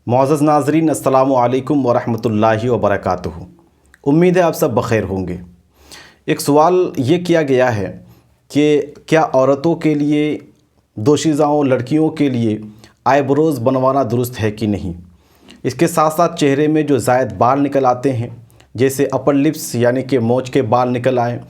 मुअज़्ज़ज़ नाज़रीन, अस्सलामु अलैकुम वरहमतुल्लाहि वबरकातुहू। उम्मीद है आप सब बख़ैर होंगे। एक सवाल ये किया गया है कि क्या औरतों के लिए, दोशीज़ाओं लड़कियों के लिए आईब्रोज़ बनवाना दुरुस्त है कि नहीं। इसके साथ साथ चेहरे में जो ज़ायद बाल निकल आते हैं, जैसे अपर लिप्स यानी कि मोच के बाल निकल आए,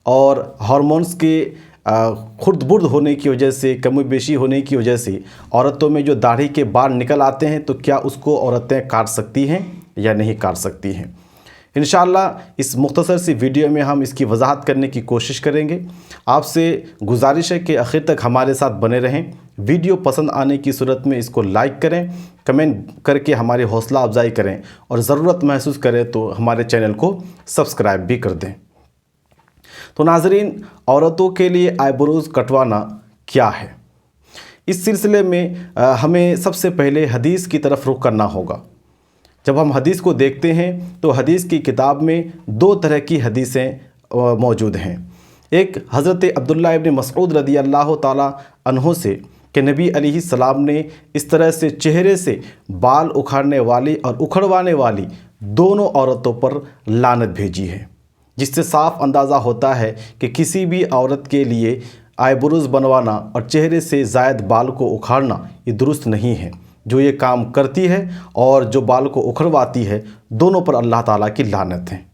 और हार्मोन्स के खुर्द बुर्द होने की वजह से, कमी बेशी होने की वजह से औरतों में जो दाढ़ी के बाल निकल आते हैं, तो क्या उसको औरतें काट सकती हैं या नहीं काट सकती हैं। इंशाअल्लाह इस मुख्तसर सी वीडियो में हम इसकी वजाहत करने की कोशिश करेंगे। आपसे गुजारिश है कि आखिर तक हमारे साथ बने रहें। वीडियो पसंद आने की सूरत में इसको लाइक करें, कमेंट करके हमारी हौसला अफजाई करें, और ज़रूरत महसूस करें तो हमारे चैनल को सब्सक्राइब भी कर दें। तो नाज़रीन, औरतों के लिए आईब्रोज़ कटवाना क्या है, इस सिलसिले में हमें सबसे पहले हदीस की तरफ रुख करना होगा। जब हम हदीस को देखते हैं तो हदीस की किताब में दो तरह की हदीसें मौजूद हैं। एक हज़रत अब्दुल्लाह इब्न मसऊद रदी अल्लाह ताला अन्हो से कि नबी अलैहिस्सलाम ने इस तरह से चेहरे से बाल उखाड़ने वाली और उखड़वाने वाली दोनों औरतों पर लानत भेजी है, जिससे साफ अंदाज़ा होता है कि किसी भी औरत के लिए आईब्रोज़ बनवाना और चेहरे से ज़ायद बाल को उखाड़ना ये दुरुस्त नहीं है। जो ये काम करती है और जो बाल को उखड़वाती है, दोनों पर अल्लाह ताला की लानत है।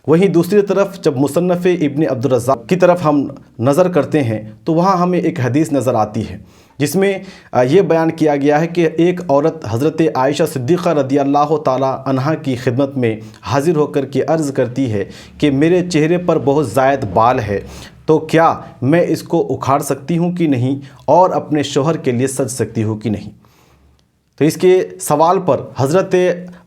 वहीं दूसरी तरफ जब मुसन्नफ़ इब्न अब्दुर रज़्ज़ाक़ की तरफ हम नज़र करते हैं तो वहाँ हमें एक हदीस नज़र आती है, जिसमें ये बयान किया गया है कि एक औरत हज़रत आयशा सिद्दीक़ा रदी अल्लाह ताला अन्हा की खिदमत में हाज़िर होकर के अर्ज़ करती है कि मेरे चेहरे पर बहुत ज़ायद बाल है, तो क्या मैं इसको उखाड़ सकती हूँ कि नहीं, और अपने शौहर के लिए सज सकती हूँ कि नहीं। तो इसके सवाल पर हज़रत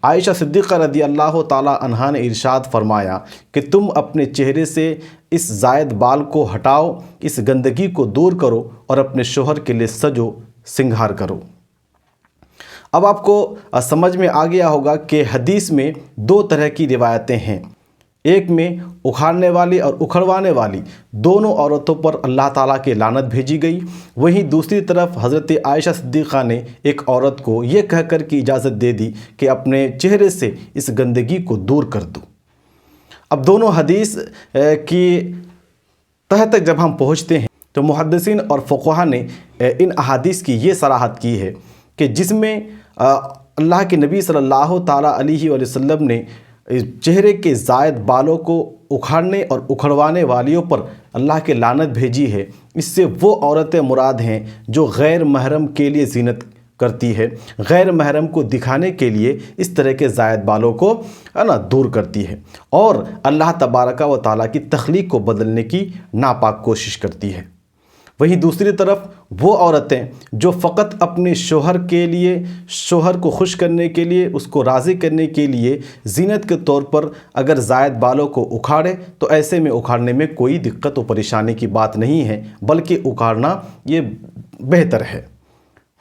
आयशा सिद्दीक़ा रदी अल्लाह ताला अन्हा ने इरशाद फरमाया कि तुम अपने चेहरे से इस ज़ायद बाल को हटाओ, इस गंदगी को दूर करो और अपने शौहर के लिए सजो सिंगार करो। अब आपको समझ में आ गया होगा कि हदीस में दो तरह की रिवायतें हैं। एक में उखाड़ने वाली और उखड़वाने वाली दोनों औरतों पर अल्लाह ताला की लानत भेजी गई। वहीं दूसरी तरफ हज़रत आयशा सिद्दीक़ा ने एक औरत को ये कहकर की इजाज़त दे दी कि अपने चेहरे से इस गंदगी को दूर कर दो। अब दोनों हदीस की तह तक जब हम पहुँचते हैं तो मुहद्दिसीन और फ़ुक़हा ने इन अहादीस की ये सराहत की है कि जिसमें अल्लाह के नबी सल्लल्लाहु ताला अलैहि वसल्लम ने चेहरे के ज़ायद बालों को उखाड़ने और उखड़वाने वालियों पर अल्लाह के लानत भेजी है। इससे वो औरतें मुराद हैं जो गैर महरम के लिए ज़ीनत करती है, गैर महरम को दिखाने के लिए इस तरह के ज़ायद बालों को दूर करती है, और अल्लाह तबारक व तआला की तख्लीक को बदलने की नापाक कोशिश करती है। वहीं दूसरी तरफ वो औरतें जो फ़कत अपने शौहर के लिए, शौहर को खुश करने के लिए, उसको राज़ी करने के लिए ज़ीनत के तौर पर अगर ज़ायद बालों को उखाड़े, तो ऐसे में उखाड़ने में कोई दिक्कत और परेशानी की बात नहीं है, बल्कि उखाड़ना ये बेहतर है।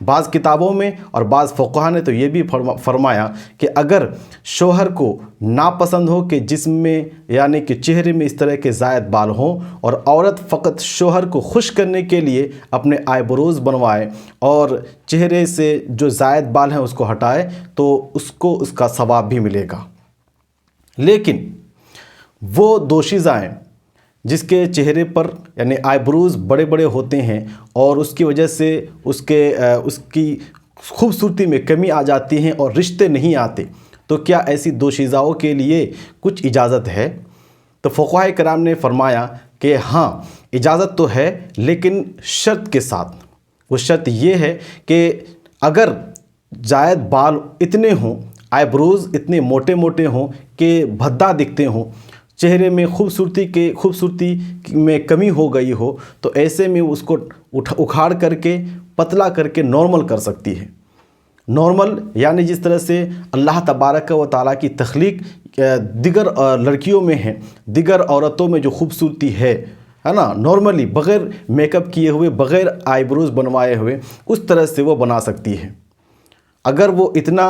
बाज़ किताबों में और बाज़ फ़ुक़हा ने तो ये भी फरमाया कि अगर शौहर को नापसंद हो कि जिस्म में यानी कि चेहरे में इस तरह के ज़ायद बाल हों, और औरत फ़कत शौहर को खुश करने के लिए अपने आईब्रोज़ बनवाए और चेहरे से जो ज़ायद बाल हैं उसको हटाए, तो उसको उसका सवाब भी मिलेगा। लेकिन वो दोशीज़ाएँ जिसके चेहरे पर यानी आईब्रोज़ बड़े बड़े होते हैं और उसकी वजह से उसकी खूबसूरती में कमी आ जाती है और रिश्ते नहीं आते, तो क्या ऐसी दोशीज़ाओं के लिए कुछ इजाज़त है। तो फ़ुक़हा कराम ने फरमाया कि हाँ, इजाज़त तो है, लेकिन शर्त के साथ। वो शर्त ये है कि अगर ज़ायद बाल इतने हों, आईब्रोज़ इतने मोटे मोटे हों कि भद्दा दिखते हों, चेहरे में खूबसूरती में कमी हो गई हो, तो ऐसे में उसको उखाड़ करके पतला करके नॉर्मल कर सकती है। नॉर्मल यानी जिस तरह से अल्लाह तबारक व तआला की तख्लीक दिगर लड़कियों में है, दिगर औरतों में जो खूबसूरती है ना, नॉर्मली बग़ैर मेकअप किए हुए, बग़ैर आईब्रोज़ बनवाए हुए, उस तरह से वो बना सकती है। अगर वो इतना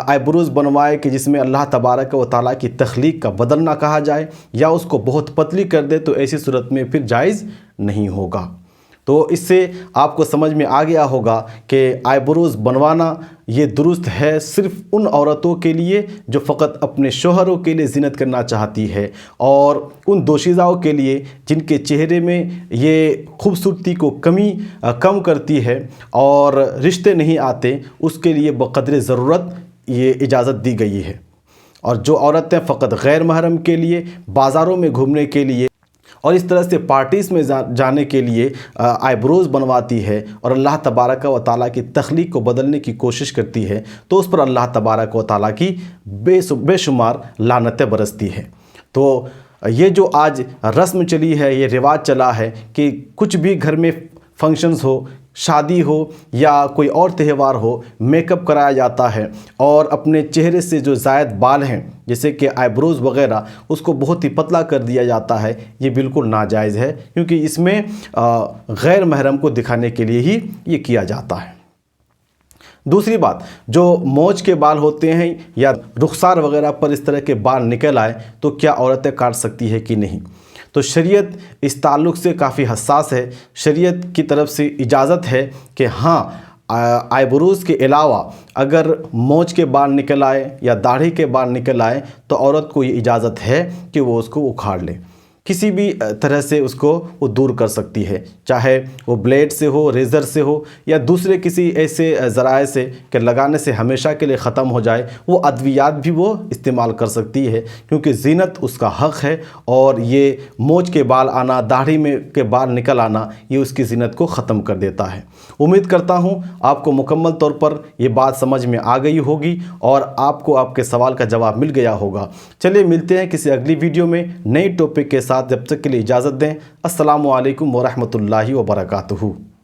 आईब्रोज़ बनवाए कि जिसमें अल्लाह तबारक व तआला की तख्लीक का बदल ना कहा जाए, या उसको बहुत पतली कर दे, तो ऐसी सूरत में फिर जायज़ नहीं होगा। تو اس سے آپ کو سمجھ میں آ گیا ہوگا کہ آئیبروز بنوانا یہ درست ہے صرف ان عورتوں کے لیے جو فقط اپنے شوہروں کے لیے زینت کرنا چاہتی ہے، اور ان دوشیزاؤں کے لیے جن کے چہرے میں یہ خوبصورتی کو کم کرتی ہے اور رشتے نہیں آتے، اس کے لیے بقدر ضرورت یہ اجازت دی گئی ہے۔ اور جو عورتیں فقط غیر محرم کے لیے، بازاروں میں گھومنے کے لیے اور اس طرح سے پارٹیز میں جانے کے لیے آئیبروز بنواتی ہے اور اللہ تبارک و تعالیٰ کی تخلیق کو بدلنے کی کوشش کرتی ہے، تو اس پر اللہ تبارک و تعالیٰ کی بے شمار لعنتیں برستی ہے۔ تو یہ جو آج رسم چلی ہے، یہ رواج چلا ہے کہ کچھ بھی گھر میں فنکشنز ہو، شادی ہو یا کوئی اور تہوار ہو، میک اپ کرایا جاتا ہے اور اپنے چہرے سے جو زائد بال ہیں جیسے کہ آئیبروز وغیرہ، اس کو بہت ہی پتلا کر دیا جاتا ہے۔ یہ بالکل ناجائز ہے، کیونکہ اس میں غیر محرم کو دکھانے کے لیے ہی یہ کیا جاتا ہے۔ دوسری بات، جو موچ کے بال ہوتے ہیں یا رخسار وغیرہ پر اس طرح کے بال نکل آئے تو کیا عورتیں کاٹ سکتی ہے کہ نہیں؟ تو شریعت اس تعلق سے کافی حساس ہے۔ شریعت کی طرف سے اجازت ہے کہ ہاں، آئیبروز کے علاوہ اگر موچ کے بال نکل آئے یا داڑھی کے بال نکل آئے تو عورت کو یہ اجازت ہے کہ وہ اس کو اکھاڑ لے، کسی بھی طرح سے اس کو وہ دور کر سکتی ہے، چاہے وہ بلیڈ سے ہو، ریزر سے ہو یا دوسرے کسی ایسے ذرائع سے کہ لگانے سے ہمیشہ کے لیے ختم ہو جائے۔ وہ ادویات بھی وہ استعمال کر سکتی ہے، کیونکہ زینت اس کا حق ہے، اور یہ موچ کے بال آنا، داڑھی میں کے بال نکل آنا، یہ اس کی زینت کو ختم کر دیتا ہے۔ امید کرتا ہوں آپ کو مکمل طور پر یہ بات سمجھ میں آ گئی ہوگی اور آپ کو آپ کے سوال کا جواب مل گیا ہوگا۔ چلیے ملتے ہیں کسی اگلی ویڈیو میں نئی ٹاپک کے ساتھ، جب تک کے لیے اجازت دیں۔ السلام علیکم ورحمۃ اللہ وبرکاتہ۔